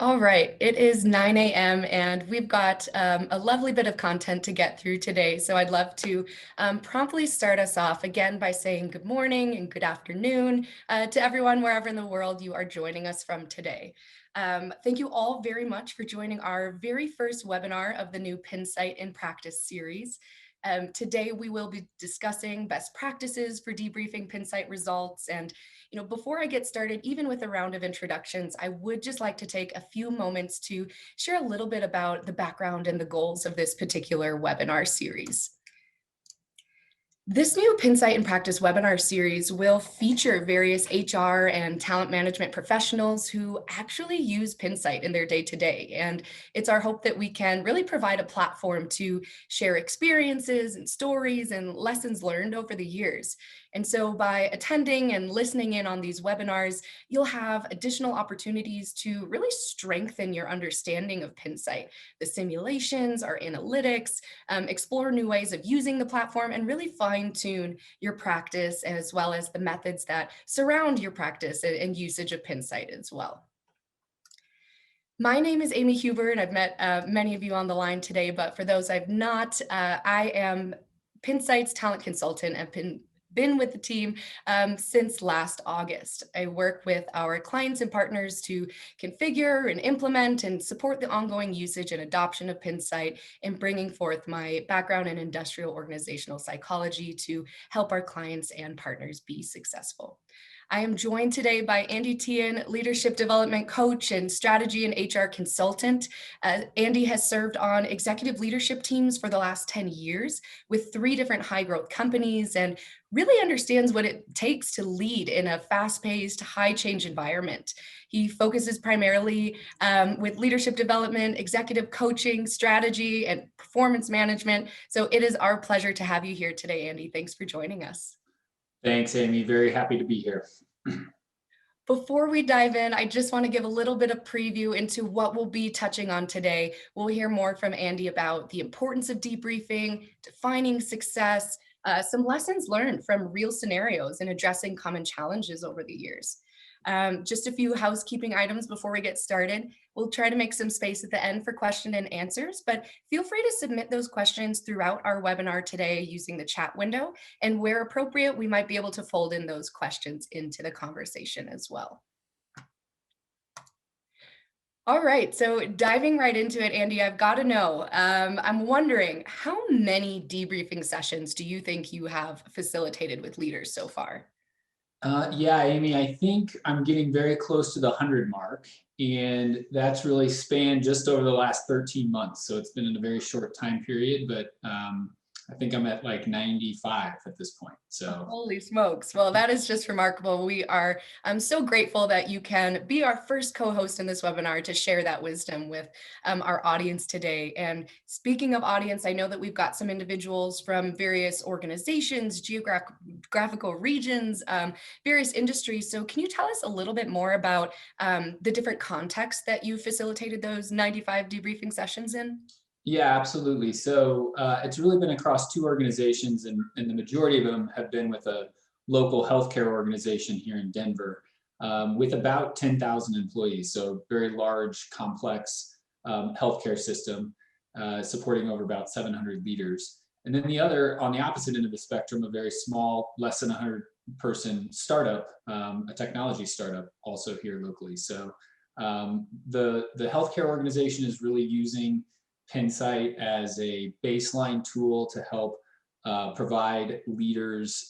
All right, it is 9 a.m. and we've got a lovely bit of content to get through today. So I'd love to promptly start us off again by saying good morning and good afternoon to everyone wherever in the world you are joining us from today. Thank you all very much for joining our very first webinar of the new Pinsight in Practice series. Today we will be discussing best practices for debriefing Pinsight results. And before I get started, even with a round of introductions, I would just like to take a few moments to share a little bit about the background and the goals of this particular webinar series. This new Pinsight in Practice webinar series will feature various HR and talent management professionals who actually use Pinsight in their day-to-day. And it's our hope that we can really provide a platform to share experiences and stories and lessons learned over the years. And so by attending and listening in on these webinars, you'll have additional opportunities to really strengthen your understanding of Pinsight, the simulations, our analytics, explore new ways of using the platform, and really fine-tune your practice as well as the methods that surround your practice and usage of Pinsight as well. My name is Amy Huber, and I've met many of you on the line today, but for those I've not, I am Pinsight's talent consultant and been with the team since last August. I work with our clients and partners to configure and implement and support the ongoing usage and adoption of Pinsight, and bringing forth my background in industrial organizational psychology to help our clients and partners be successful. I am joined today by Andy Tian, leadership development coach and strategy and HR consultant. Andy has served on executive leadership teams for the last 10 years with 3 different high growth companies and really understands what it takes to lead in a fast-paced, high-change environment. He focuses primarily with leadership development, executive coaching, strategy, and performance management. So it is our pleasure to have you here today, Andy. Thanks for joining us. Thanks, Amy. Very happy to be here. Before we dive in, I just want to give a little bit of preview into what we'll be touching on today. We'll hear more from Andy about the importance of debriefing, defining success, some lessons learned from real scenarios and addressing common challenges over the years. Just a few housekeeping items before we get started. We'll try to make some space at the end for question and answers, but feel free to submit those questions throughout our webinar today using the chat window. And where appropriate, we might be able to fold in those questions into the conversation as well. All right, so diving right into it, Andy, I've got to know, I'm wondering, how many debriefing sessions do you think you have facilitated with leaders so far? Yeah, Amy, I think I'm getting very close to the 100 mark, and that's really spanned just over the last 13 months. So it's been in a very short time period, but I think I'm at like 95 at this point. So holy smokes. Well, that is just remarkable. I'm so grateful that you can be our first co-host in this webinar to share that wisdom with our audience today. And speaking of audience, I know that we've got some individuals from various organizations, geographical regions, various industries. So can you tell us a little bit more about the different contexts that you facilitated those 95 debriefing sessions in? yeah, absolutely. So it's really been across 2 organizations, and the majority of them have been with a local healthcare organization here in Denver with about 10,000 employees. So very large, complex healthcare system supporting over about 700 leaders. And then the other, on the opposite end of the spectrum, a very small, less than 100-person startup, a technology startup also here locally. So the healthcare organization is really using Pinsight as a baseline tool to help provide leaders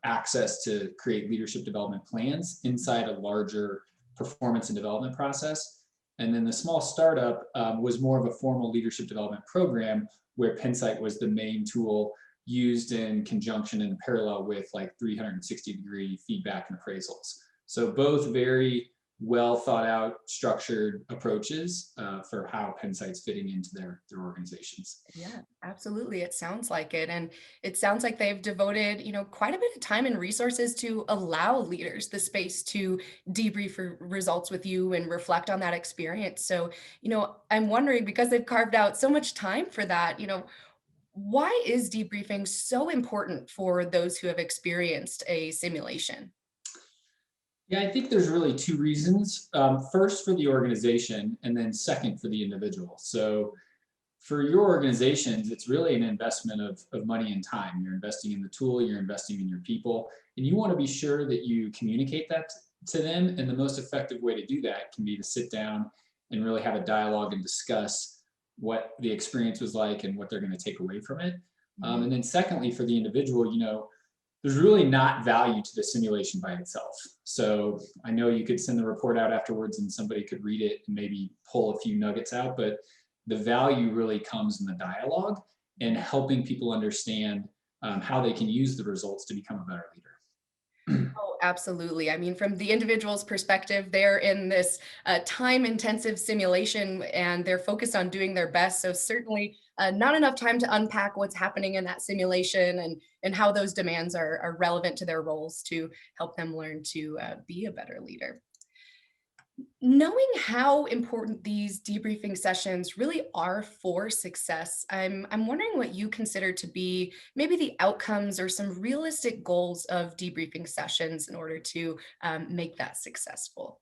access to create leadership development plans inside a larger performance and development process. And then the small startup was more of a formal leadership development program where Pinsight was the main tool used in conjunction and parallel with like 360-degree feedback and appraisals. So both very well thought out, structured approaches for how Pinsight's fitting into their organizations. Yeah, absolutely. It sounds like it. And it sounds like they've devoted, quite a bit of time and resources to allow leaders the space to debrief results with you and reflect on that experience. So, I'm wondering, because they've carved out so much time for that, why is debriefing so important for those who have experienced a simulation? Yeah, I think there's really two reasons. First, for the organization, and then second, for the individual. So, for your organizations, it's really an investment of money and time. You're investing in the tool, you're investing in your people, and you want to be sure that you communicate that to them. And the most effective way to do that can be to sit down and really have a dialogue and discuss what the experience was like and what they're going to take away from it. Mhm. And then, secondly, for the individual, there's really not value to the simulation by itself. So I know you could send the report out afterwards and somebody could read it and maybe pull a few nuggets out, but the value really comes in the dialogue and helping people understand how they can use the results to become a better leader. Oh, absolutely. I mean, from the individual's perspective, they're in this time-intensive simulation and they're focused on doing their best. So certainly not enough time to unpack what's happening in that simulation and how those demands are relevant to their roles to help them learn to be a better leader. Knowing how important these debriefing sessions really are for success, I'm wondering what you consider to be maybe the outcomes or some realistic goals of debriefing sessions in order to make that successful.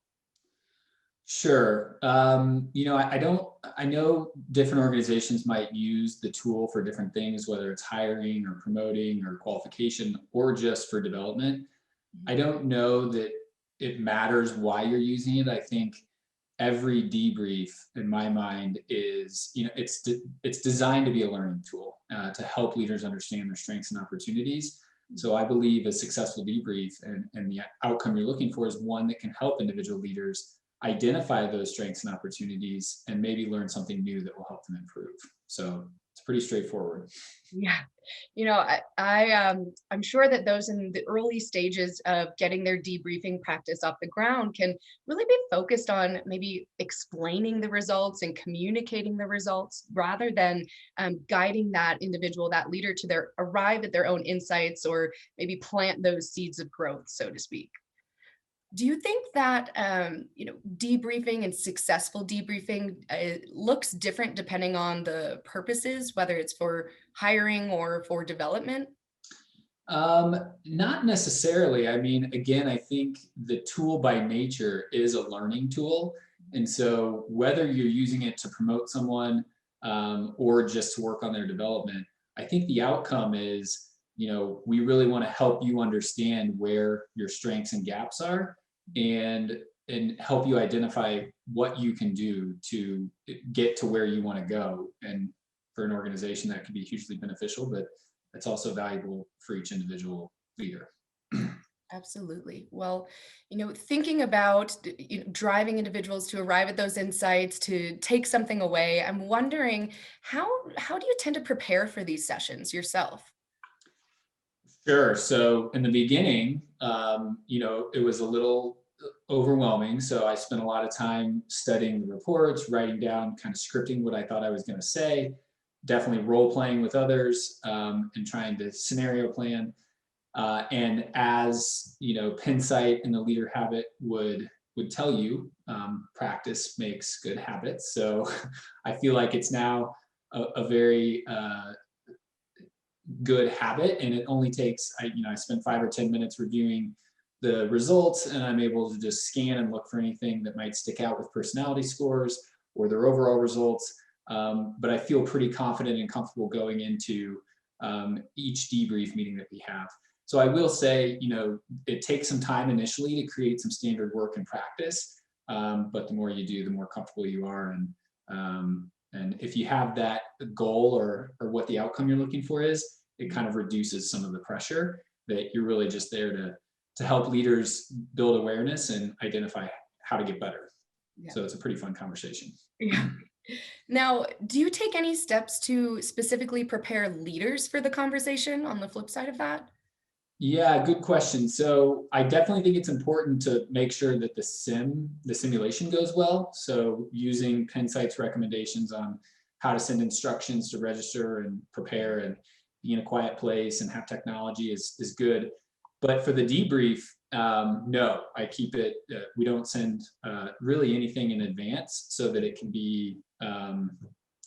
Sure. I don't, I know different organizations might use the tool for different things, whether it's hiring or promoting or qualification or just for development. I don't know that it matters why you're using it. I think every debrief in my mind is, it's designed to be a learning tool to help leaders understand their strengths and opportunities. So I believe a successful debrief and the outcome you're looking for is one that can help individual leaders identify those strengths and opportunities and maybe learn something new that will help them improve. So it's pretty straightforward. Yeah. I'm sure that those in the early stages of getting their debriefing practice off the ground can really be focused on maybe explaining the results and communicating the results rather than guiding that individual, that leader to their arrive at their own insights or maybe plant those seeds of growth, so to speak. Do you think that debriefing and successful debriefing looks different depending on the purposes, whether it's for hiring or for development? Not necessarily. I mean, again, I think the tool by nature is a learning tool. And so whether you're using it to promote someone or just to work on their development, I think the outcome is, we really want to help you understand where your strengths and gaps are and help you identify what you can do to get to where you want to go. And for an organization that can be hugely beneficial, but it's also valuable for each individual leader. Absolutely. Well, thinking about driving individuals to arrive at those insights, to take something away, I'm wondering how do you tend to prepare for these sessions yourself? Sure. So in the beginning, it was a little overwhelming. So I spent a lot of time studying the reports, writing down, kind of scripting what I thought I was going to say, definitely role playing with others, and trying to scenario plan. And as Pinsight and the leader habit would tell you, practice makes good habits. So I feel like it's now a very good habit, and it only takes I spend 5 or 10 minutes reviewing the results, and I'm able to just scan and look for anything that might stick out with personality scores or their overall results. But I feel pretty confident and comfortable going into each debrief meeting that we have. So I will say, it takes some time initially to create some standard work and practice, but the more you do, the more comfortable you are. And if you have that goal or what the outcome you're looking for is, it kind of reduces some of the pressure that you're really just there to help leaders build awareness and identify how to get better. Yeah. So it's a pretty fun conversation. Yeah. Now, do you take any steps to specifically prepare leaders for the conversation on the flip side of that? Yeah, good question. So I definitely think it's important to make sure that the simulation goes well. So using Pinsight's recommendations on how to send instructions to register and prepare and be in a quiet place and have technology is good. But for the debrief, no, I keep it. We don't send really anything in advance so that it can be,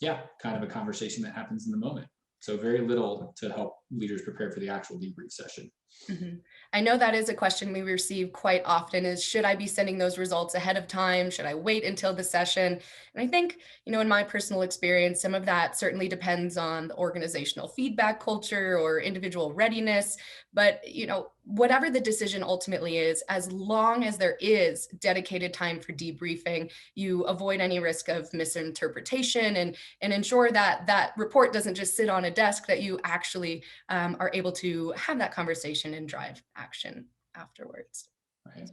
yeah, kind of a conversation that happens in the moment. So very little to help leaders prepare for the actual debrief session. Mhm. I know that is a question we receive quite often is, should I be sending those results ahead of time? Should I wait until the session? And I think, in my personal experience, some of that certainly depends on the organizational feedback culture or individual readiness. But, whatever the decision ultimately is, as long as there is dedicated time for debriefing, you avoid any risk of misinterpretation and ensure that that report doesn't just sit on a desk, that you actually are able to have that conversation and drive action afterwards. Right.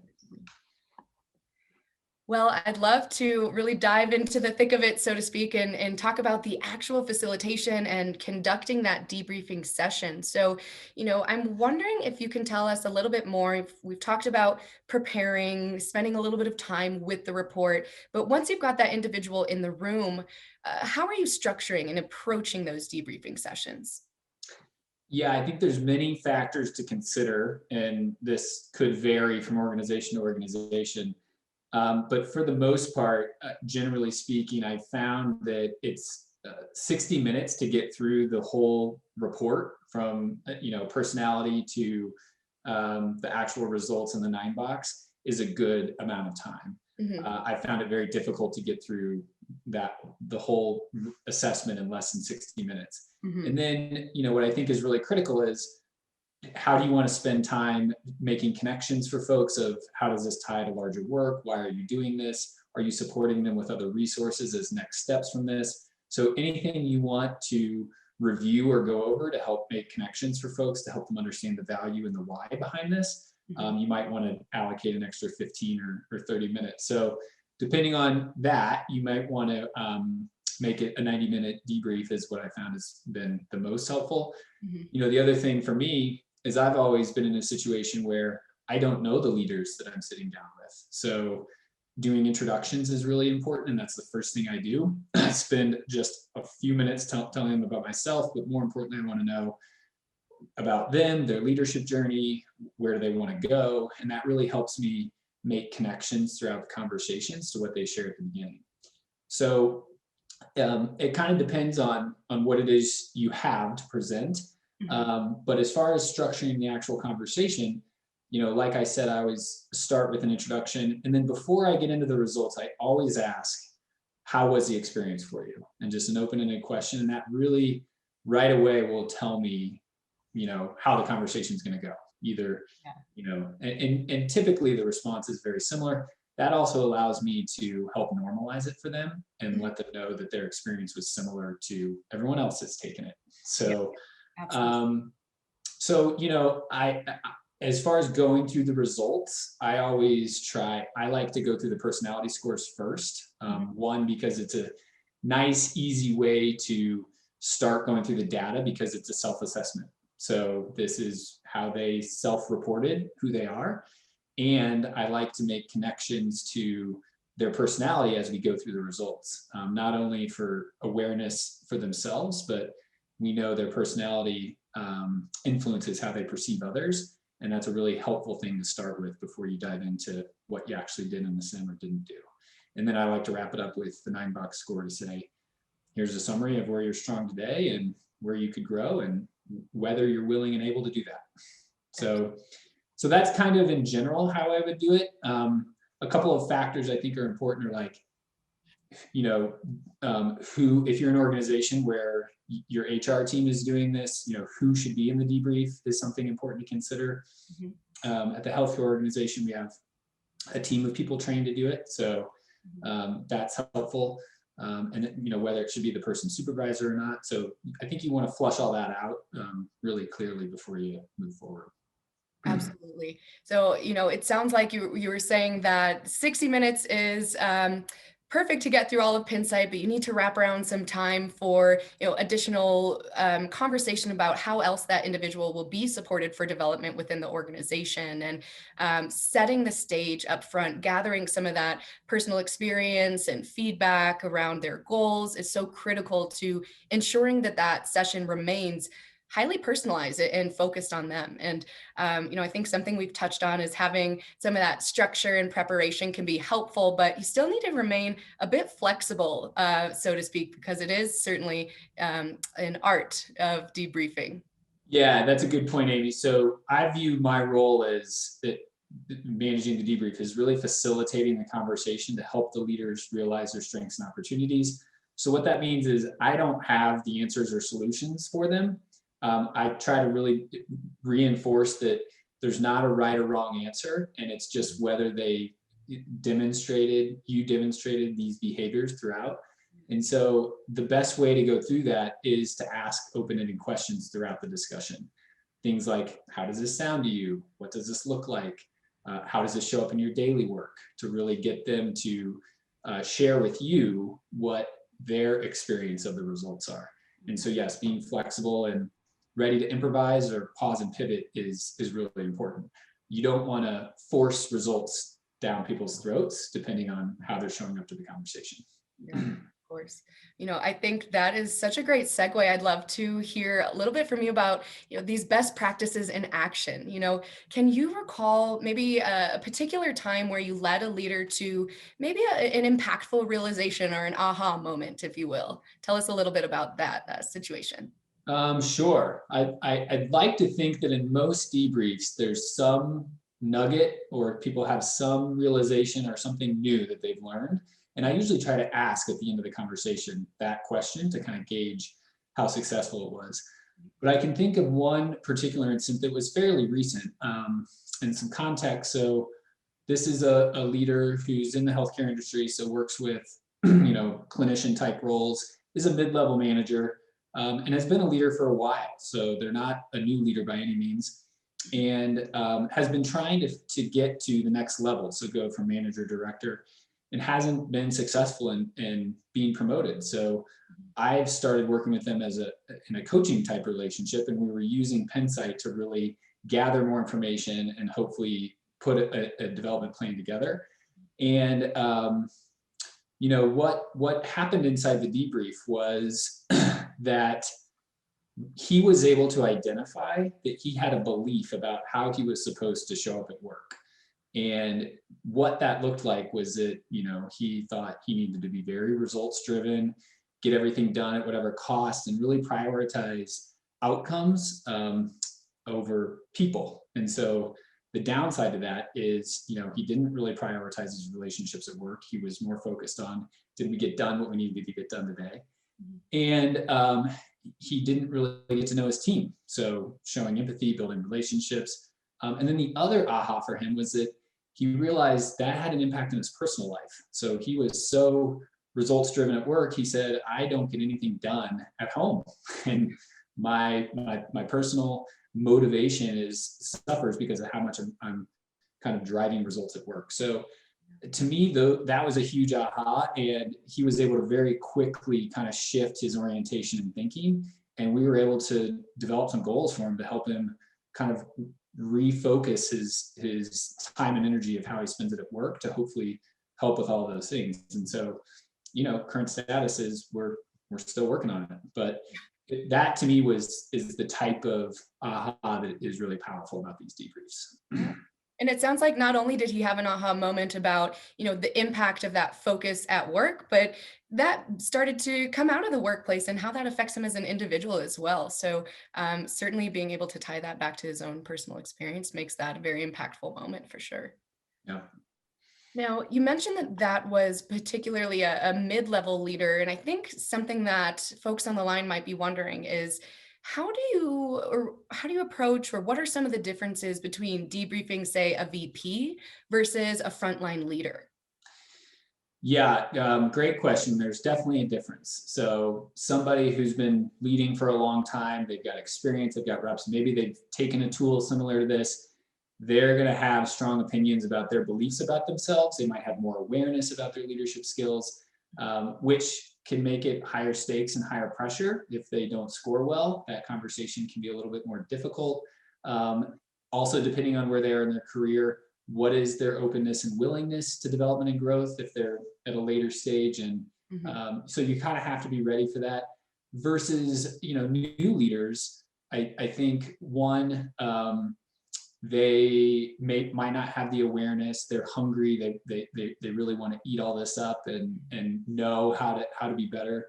Well, I'd love to really dive into the thick of it, so to speak, and talk about the actual facilitation and conducting that debriefing session. So, I'm wondering if you can tell us a little bit more. We've talked about preparing, spending a little bit of time with the report, but once you've got that individual in the room, how are you structuring and approaching those debriefing sessions? Yeah, I think there's many factors to consider, and this could vary from organization to organization. But for the most part, generally speaking, I found that it's 60 minutes to get through the whole report from personality to the actual results in the 9 box is a good amount of time. Hmm. I found it very difficult to get through the whole assessment in less than 60 minutes. And Hmm. then, what I think is really critical is how do you want to spend time making connections for folks of how does this tie to larger work? Why are you doing this? Are you supporting them with other resources as next steps from this? So anything you want to review or go over to help make connections for folks to help them understand the value and the why behind this, Hmm. you might want to allocate an extra 15 or 30 minutes. So depending on that, you might want to make it a 90-minute debrief is what I found has been the most helpful. Hmm. The other thing for me is I've always been in a situation where I don't know the leaders that I'm sitting down with. So doing introductions is really important. And that's the first thing I do. I spend just a few minutes telling them about myself, but more importantly, I want to know about them, their leadership journey, where do they want to go. And that really helps me make connections throughout the conversations to what they share at the beginning. So it kind of depends on what it is you have to present. Hmm. But as far as structuring the actual conversation, like I said, I always start with an introduction, and then before I get into the results, I always ask, "How was the experience for you?" And just an open-ended question, and that really right away will tell me, how the conversation is going to go. Either, and typically the response is very similar. That also allows me to help normalize it for them and Yeah. let them know that their experience was similar to everyone else that's taken it. Yeah, So, absolutely. um, as far as going through the results, I like to go through the personality scores first. Mhm. One, because it's a nice, easy way to start going through the data because it's a self assessment. So, this is how they self reported who they are. And I like to make connections to their personality as we go through the results, not only for awareness for themselves, but we know their personality influences how they perceive others. And that's a really helpful thing to start with before you dive into what you actually did in the sim or didn't do. And then I like to wrap it up with the 9 box score to say, here's a summary of where you're strong today and where you could grow and whether you're willing and able to do that. So that's kind of in general how I would do it. A couple of factors I think are important are like, you know, who, if you're an organization where your HR team is doing this, who should be in the debrief is something important to consider. Mhm. At the healthcare organization, we have a team of people trained to do it. So Mhm. that's helpful. And whether it should be the person supervisor or not. So I think you want to flush all that out really clearly before you move forward. Absolutely. So, it sounds like you were saying that 60 minutes is perfect to get through all of Pinsight, but you need to wrap around some time for, additional conversation about how else that individual will be supported for development within the organization, and setting the stage up front, gathering some of that personal experience and feedback around their goals is so critical to ensuring that that session remains highly personalized and focused on them. And I think something we've touched on is having some of that structure and preparation can be helpful, but you still need to remain a bit flexible, so to speak, because it is certainly an art of debriefing. Yeah, that's a good point, Amy. So I view my role as that managing the debrief is really facilitating the conversation to help the leaders realize their strengths and opportunities. So what that means is I don't have the answers or solutions for them. I try to really reinforce that there's not a right or wrong answer, and it's just whether you demonstrated these behaviors throughout. And so the best way to go through that is to ask open-ended questions throughout the discussion. Things like, how does this sound to you? What does this look like? How does this show up in your daily work? To really get them to share with you what their experience of the results are. And so yes, being flexible and ready to improvise or pause and pivot is really important. You don't want to force results down people's throats depending on how they're showing up to the conversation. Yeah, of course. I think that is such a great segue. I'd love to hear a little bit from you about, these best practices in action. Can you recall maybe a particular time where you led a leader to maybe an impactful realization or an aha moment, if you will? Tell us a little bit about that situation. Sure. I'd like to think that in most debriefs, there's some nugget or people have some realization or something new that they've learned. And I usually try to ask at the end of the conversation that question to kind of gauge how successful it was. But I can think of one particular incident that was fairly recent, and some context. So this is a leader who's in the healthcare industry, so works with clinician type roles, is a mid-level manager, and has been a leader for a while. So they're not a new leader by any means, and has been trying to get to the next level, so go from manager director, and hasn't been successful in being promoted. So I've started working with them in a coaching type relationship, and we were using Pinsight to really gather more information and hopefully put a development plan together. And what happened inside the debrief was that he was able to identify that he had a belief about how he was supposed to show up at work. And what that looked like was that, he thought he needed to be very results driven, get everything done at whatever cost, and really prioritize outcomes over people. And so the downside to that is, he didn't really prioritize his relationships at work. He was more focused on, did we get done what we needed to get done today? And he didn't really get to know his team. So showing empathy, building relationships. And then the other aha for him was that he realized that had an impact on his personal life. So he was so results driven at work. He said, I don't get anything done at home. And my personal motivation suffers because of how much I'm kind of driving results at work. So to me, though, that was a huge aha, and he was able to very quickly kind of shift his orientation and thinking. And we were able to develop some goals for him to help him kind of refocus his time and energy of how he spends it at work to hopefully help with all those things. And so, current status is we're still working on it, but that to me is the type of aha that is really powerful about these debriefs. And it sounds like not only did he have an aha moment about, the impact of that focus at work, but that started to come out of the workplace and how that affects him as an individual as well. So certainly being able to tie that back to his own personal experience makes that a very impactful moment for sure. Yeah. Now, you mentioned that was particularly a mid-level leader, and I think something that folks on the line might be wondering is how do you approach, or what are some of the differences between debriefing, say, a VP versus a frontline leader? Yeah, great question. There's definitely a difference. So somebody who's been leading for a long time, they've got experience, they've got reps, maybe they've taken a tool similar to this. They're going to have strong opinions about their beliefs about themselves. They might have more awareness about their leadership skills, which can make it higher stakes and higher pressure. If they don't score well, that conversation can be a little bit more difficult. Also, depending on where they are in their career, what is their openness and willingness to development and growth if they're at a later stage? And so you kind of have to be ready for that. Versus, new leaders, I think one, they might not have the awareness. They're hungry. They really want to eat all this up and know how to be better.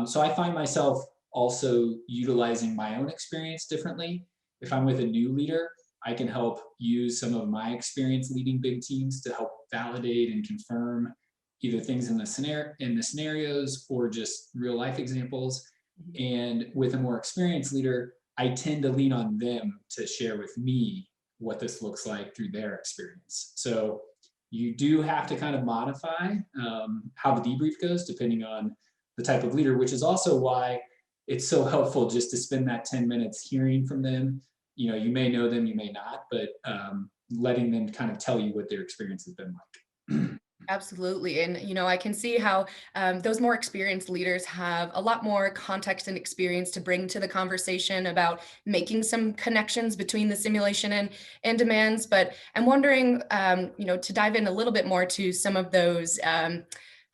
So I find myself also utilizing my own experience differently. If I'm with a new leader, I can help use some of my experience leading big teams to help validate and confirm either things in the scenarios or just real life examples. Mhm. And with a more experienced leader, I tend to lean on them to share with me what this looks like through their experience. So you do have to kind of modify how the debrief goes depending on the type of leader, which is also why it's so helpful just to spend that 10 minutes hearing from them. You know, you may know them, you may not, but letting them kind of tell you what their experience has been like. Absolutely. And, I can see how those more experienced leaders have a lot more context and experience to bring to the conversation about making some connections between the simulation and demands. But I'm wondering, to dive in a little bit more to some of those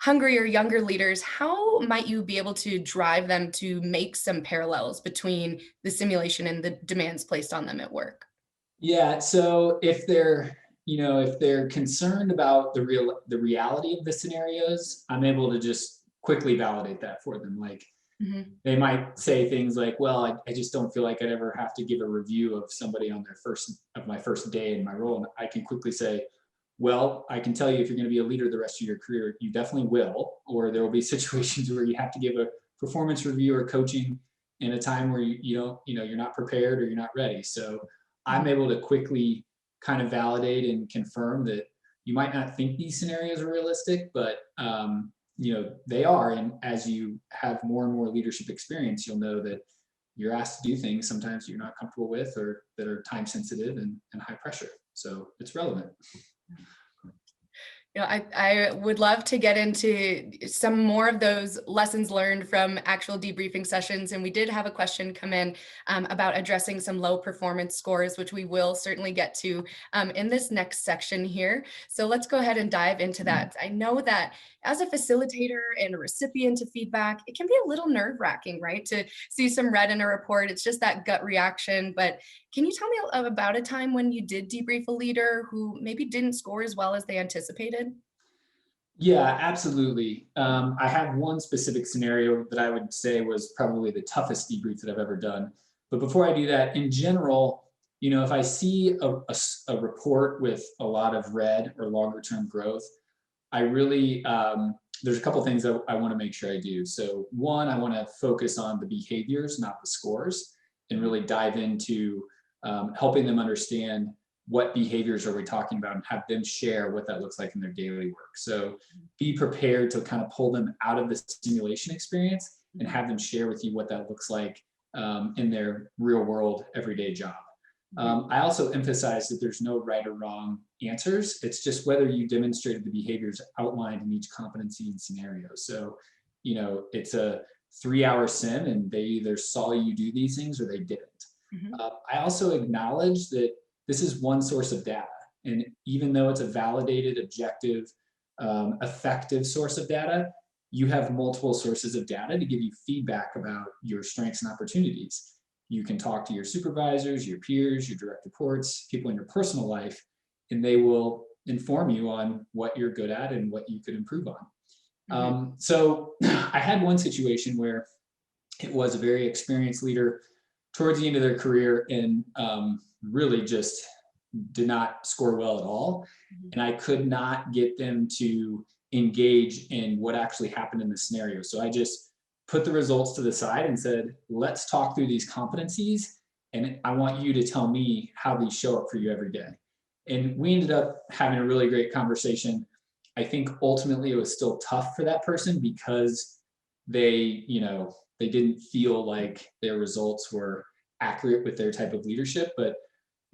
hungrier, younger leaders, how might you be able to drive them to make some parallels between the simulation and the demands placed on them at work? Yeah, so if they're concerned about the reality of the scenarios, I'm able to just quickly validate that for them. Like Mhm. they might say things like, well, I just don't feel like I'd ever have to give a review of somebody on my first day in my role. And I can quickly say, well, I can tell you if you're going to be a leader the rest of your career, you definitely will, or there will be situations where you have to give a performance review or coaching in a time where you don't, you're not prepared or you're not ready. So I'm Mhm. able to quickly kind of validate and confirm that you might not think these scenarios are realistic, but they are. And as you have more and more leadership experience, you'll know that you're asked to do things sometimes you're not comfortable with or that are time sensitive and high pressure. So it's relevant. I would love to get into some more of those lessons learned from actual debriefing sessions. And we did have a question come in about addressing some low performance scores, which we will certainly get to in this next section here. So let's go ahead and dive into that. I know that as a facilitator and a recipient of feedback, it can be a little nerve wracking, right? To see some red in a report, it's just that gut reaction. But can you tell me about a time when you did debrief a leader who maybe didn't score as well as they anticipated? Yeah, absolutely. I have one specific scenario that I would say was probably the toughest debrief that I've ever done. But before I do that, in general, if I see a report with a lot of red or longer term growth, I really, there's a couple things that I want to make sure I do. So, one, I want to focus on the behaviors, not the scores, and really dive into helping them understand what behaviors are we talking about and have them share what that looks like in their daily work. So be prepared to kind of pull them out of the simulation experience and have them share with you what that looks like in their real world everyday job. I also emphasize that there's no right or wrong answers. It's just whether you demonstrated the behaviors outlined in each competency and scenario. So, it's a 3-hour sim and they either saw you do these things or they didn't. Mhm. I also acknowledge that this is one source of data. And even though it's a validated, objective, effective source of data, you have multiple sources of data to give you feedback about your strengths and opportunities. You can talk to your supervisors, your peers, your direct reports, people in your personal life, and they will inform you on what you're good at and what you could improve on. Mhm. So I had one situation where it was a very experienced leader towards the end of their career and really just did not score well at all. Mhm. And I could not get them to engage in what actually happened in the scenario. So I just put the results to the side and said, let's talk through these competencies. And I want you to tell me how these show up for you every day. And we ended up having a really great conversation. I think ultimately it was still tough for that person because they didn't feel like their results were accurate with their type of leadership. But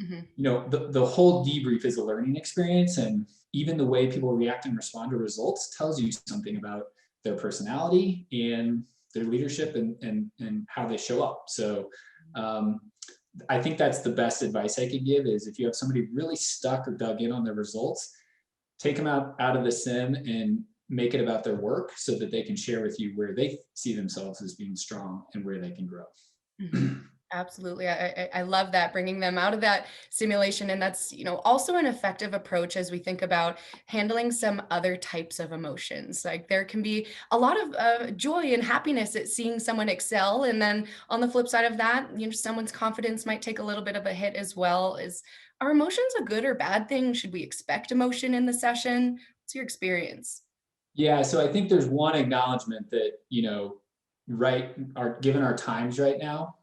Mhm. the whole debrief is a learning experience, and even the way people react and respond to results tells you something about their personality and their leadership and how they show up. So um, I think that's the best advice I could give is if you have somebody really stuck or dug in on their results, take them out of the sim and make it about their work so that they can share with you where they see themselves as being strong and where they can grow. Mhm. Absolutely. I love that, bringing them out of that simulation. And that's, also an effective approach as we think about handling some other types of emotions. Like there can be a lot of joy and happiness at seeing someone excel. And then on the flip side of that, someone's confidence might take a little bit of a hit as well. Are emotions a good or bad thing? Should we expect emotion in the session? What's your experience? Yeah, so I think there's one acknowledgement that, right, given our times right now,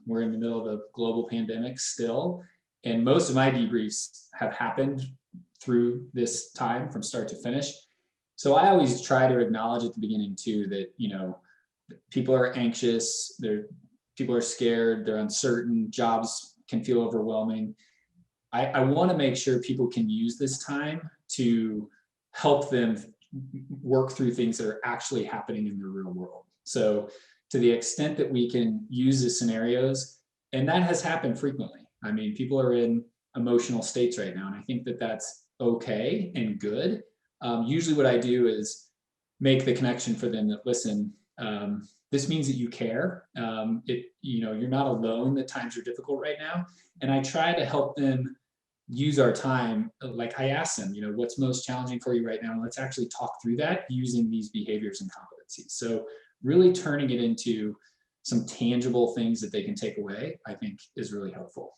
we're in the middle of a global pandemic still, and most of my debriefs have happened through this time from start to finish. So I always try to acknowledge at the beginning too that, people are anxious, people are scared, they're uncertain, jobs can feel overwhelming. I want to make sure people can use this time to help them work through things that are actually happening in the real world. So, to the extent that we can use the scenarios, and that has happened frequently. I mean, people are in emotional states right now, and I think that that's okay and good. Usually, what I do is make the connection for them that listen. This means that you care. You're not alone. That times are difficult right now, and I try to help them use our time. Like I ask them, what's most challenging for you right now? And let's actually talk through that using these behaviors and competencies. So really turning it into some tangible things that they can take away, I think is really helpful.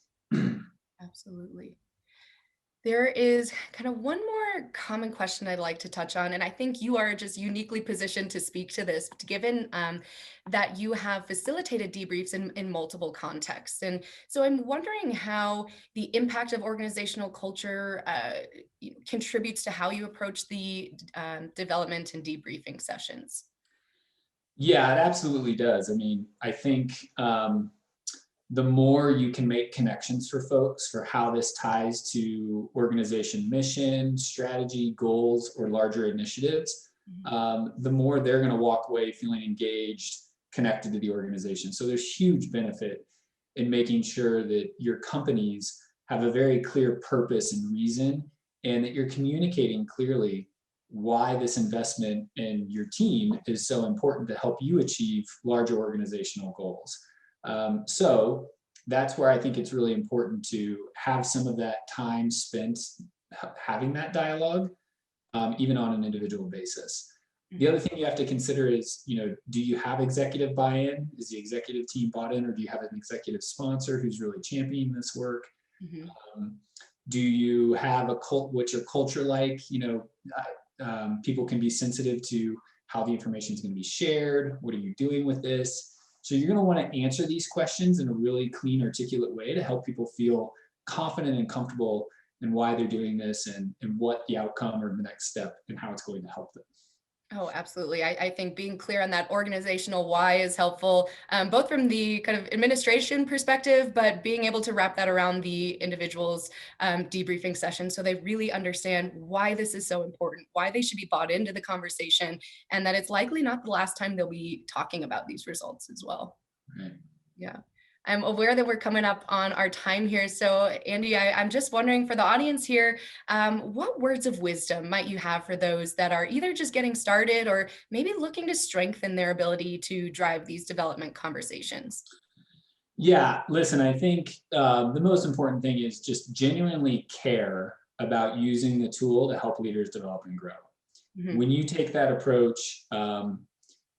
Absolutely. There is kind of one more common question I'd like to touch on, and I think you are just uniquely positioned to speak to this, given that you have facilitated debriefs in multiple contexts. And so I'm wondering how the impact of organizational culture contributes to how you approach the development and debriefing sessions. Yeah, it absolutely does. I mean, I think the more you can make connections for folks for how this ties to organization mission, strategy, goals, or larger initiatives, Mhm. the more they're going to walk away feeling engaged, connected to the organization. So there's huge benefit in making sure that your companies have a very clear purpose and reason, and that you're communicating clearly why this investment in your team is so important to help you achieve larger organizational goals. So that's where I think it's really important to have some of that time spent having that dialogue, even on an individual basis. The other Mhm. thing you have to consider is, do you have executive buy-in? Is the executive team bought in, or do you have an executive sponsor who's really championing this work? Mhm. Um, do you have a cult? What's your culture like? People can be sensitive to how the information is going to be shared. What are you doing with this? So you're going to want to answer these questions in a really clean, articulate way to help people feel confident and comfortable in why they're doing this, and what the outcome or the next step and how it's going to help them. Oh, absolutely. I think being clear on that organizational why is helpful, both from the kind of administration perspective, but being able to wrap that around the individual's debriefing session so they really understand why this is so important, why they should be bought into the conversation, and that it's likely not the last time they'll be talking about these results as well. Right. Yeah. I'm aware that we're coming up on our time here. So, Andy, I'm just wondering for the audience here, what words of wisdom might you have for those that are either just getting started or maybe looking to strengthen their ability to drive these development conversations? Yeah, listen, I think the most important thing is just genuinely care about using the tool to help leaders develop and grow. Mhm. When you take that approach, the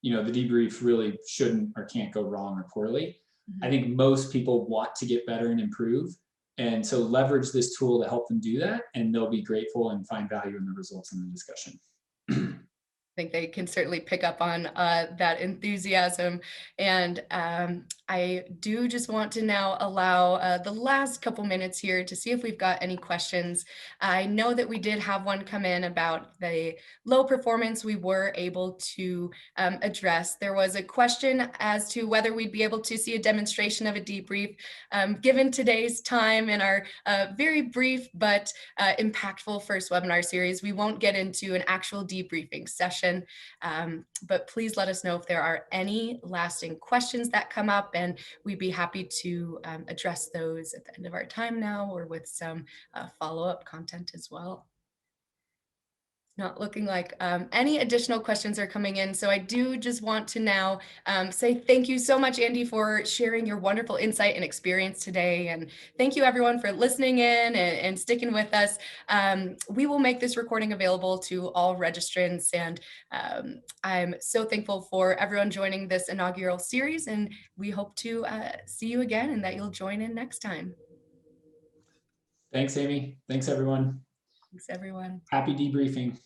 debrief really shouldn't or can't go wrong or poorly. I Mhm. think most people want to get better and improve. And so leverage this tool to help them do that, and they'll be grateful and find value in the results in the discussion. Think they can certainly pick up on that enthusiasm. And I do just want to now allow the last couple minutes here to see if we've got any questions. I know that we did have one come in about the low performance we were able to address. There was a question as to whether we'd be able to see a demonstration of a debrief. Given today's time and our very brief but impactful first webinar series, we won't get into an actual debriefing session, but please let us know if there are any lasting questions that come up, and we'd be happy to address those at the end of our time now or with some follow-up content as well. Not looking like any additional questions are coming in. So I do just want to now say thank you so much, Andy, for sharing your wonderful insight and experience today. And thank you, everyone, for listening in and sticking with us. We will make this recording available to all registrants. And I'm so thankful for everyone joining this inaugural series. And we hope to see you again and that you'll join in next time. Thanks, Amy. Thanks, everyone. Thanks, everyone. Happy debriefing.